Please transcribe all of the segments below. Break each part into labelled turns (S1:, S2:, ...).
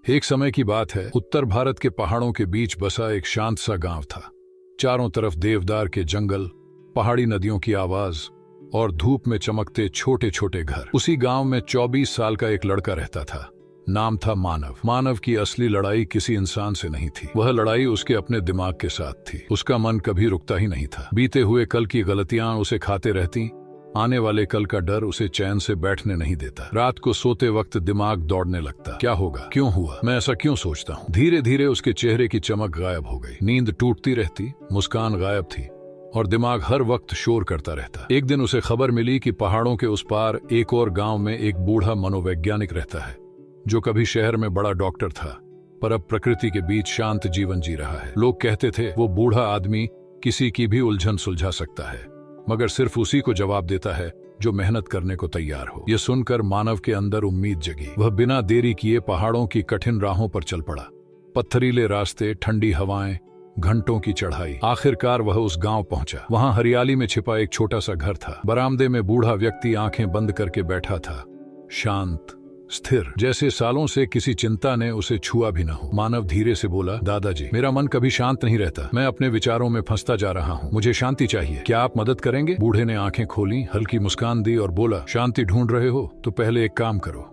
S1: एक समय की बात है, उत्तर भारत के पहाड़ों के बीच बसा एक शांत सा गांव था। चारों तरफ देवदार के जंगल, पहाड़ी नदियों की आवाज और धूप में चमकते छोटे छोटे घर। उसी गांव में 24 साल का एक लड़का रहता था। नाम था मानव। मानव की असली लड़ाई किसी इंसान से नहीं थी, वह लड़ाई उसके अपने दिमाग के साथ थी। उसका मन कभी रुकता ही नहीं था। बीते हुए कल की गलतियां उसे खाते रहती, आने वाले कल का डर उसे चैन से बैठने नहीं देता। रात को सोते वक्त दिमाग दौड़ने लगता, क्या होगा, क्यों हुआ, मैं ऐसा क्यों सोचता हूँ। धीरे धीरे उसके चेहरे की चमक गायब हो गई। नींद टूटती रहती, मुस्कान गायब थी और दिमाग हर वक्त शोर करता रहता। एक दिन उसे खबर मिली कि पहाड़ों के उस पार एक और गांव में एक बूढ़ा मनोवैज्ञानिक रहता है, जो कभी शहर में बड़ा डॉक्टर था पर अब प्रकृति के बीच शांत जीवन जी रहा है। लोग कहते थे वो बूढ़ा आदमी किसी की भी उलझन सुलझा सकता है, मगर सिर्फ उसी को जवाब देता है जो मेहनत करने को तैयार हो। यह सुनकर मानव के अंदर उम्मीद जगी। वह बिना देरी किए पहाड़ों की कठिन राहों पर चल पड़ा। पत्थरीले रास्ते, ठंडी हवाएं, घंटों की चढ़ाई। आखिरकार वह उस गांव पहुंचा। वहां हरियाली में छिपा एक छोटा सा घर था। बरामदे में बूढ़ा व्यक्ति आंखें बंद करके बैठा था, शांत, स्थिर, जैसे सालों से किसी चिंता ने उसे छुआ भी न हो। मानव धीरे से बोला, दादाजी, मेरा मन कभी शांत नहीं रहता। मैं अपने विचारों में फंसता जा रहा हूँ। मुझे शांति चाहिए, क्या आप मदद करेंगे? बूढ़े ने आंखें खोली, हल्की मुस्कान दी और बोला, शांति ढूंढ रहे हो तो पहले एक काम करो।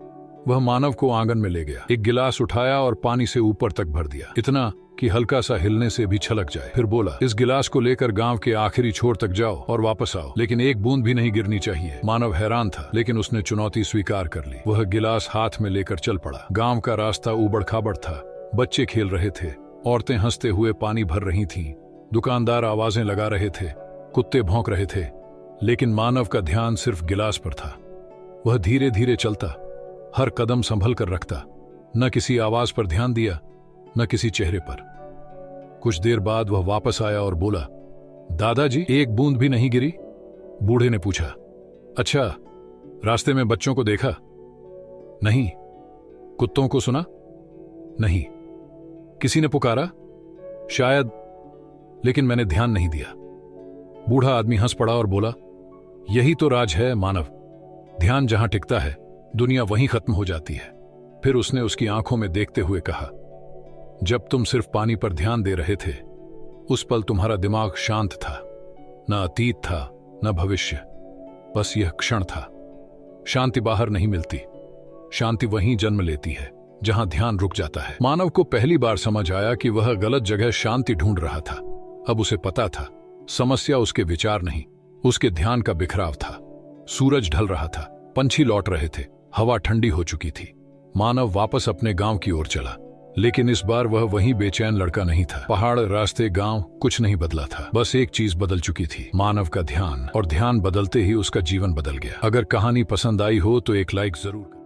S1: वह मानव को आंगन में ले गया, एक गिलास उठाया और पानी से ऊपर तक भर दिया, इतना कि हल्का सा हिलने से भी छलक जाए। फिर बोला, इस गिलास को लेकर गांव के आखिरी छोर तक जाओ और वापस आओ, लेकिन एक बूंद भी नहीं गिरनी चाहिए। मानव हैरान था, लेकिन उसने चुनौती स्वीकार कर ली। वह गिलास हाथ में लेकर चल पड़ा। गांव का रास्ता ऊबड़ खाबड़ था। बच्चे खेल रहे थे, औरतें हंसते हुए पानी भर रही थीं, दुकानदार आवाजें लगा रहे थे, कुत्ते भौंक रहे थे, लेकिन मानव का ध्यान सिर्फ गिलास पर था। वह धीरे धीरे चलता, हर कदम संभल कर रखता, न किसी आवाज पर ध्यान दिया, न किसी चेहरे पर। कुछ देर बाद वह वापस आया और बोला, दादाजी, एक बूंद भी नहीं गिरी? बूढ़े ने पूछा, अच्छा, रास्ते में बच्चों को देखा? नहीं। कुत्तों को सुना? नहीं। किसी ने पुकारा? शायद, लेकिन मैंने ध्यान नहीं दिया। बूढ़ा आदमी हंस पड़ा और बोला, यही तो राज है मानव, ध्यान जहां टिकता है दुनिया वहीं खत्म हो जाती है। फिर उसने उसकी आंखों में देखते हुए कहा, जब तुम सिर्फ पानी पर ध्यान दे रहे थे, उस पल तुम्हारा दिमाग शांत था। न अतीत था, न भविष्य, बस यह क्षण था। शांति बाहर नहीं मिलती, शांति वहीं जन्म लेती है जहां ध्यान रुक जाता है। मानव को पहली बार समझ आया कि वह गलत जगह शांति ढूंढ रहा था। अब उसे पता था, समस्या उसके विचार नहीं, उसके ध्यान का बिखराव था। सूरज ढल रहा था, पंछी लौट रहे थे, हवा ठंडी हो चुकी थी। मानव वापस अपने गांव की ओर चला, लेकिन इस बार वह वही बेचैन लड़का नहीं था। पहाड़, रास्ते, गांव, कुछ नहीं बदला था। बस एक चीज बदल चुकी थी, मानव का ध्यान। और ध्यान बदलते ही उसका जीवन बदल गया। अगर कहानी पसंद आई हो तो एक लाइक जरूर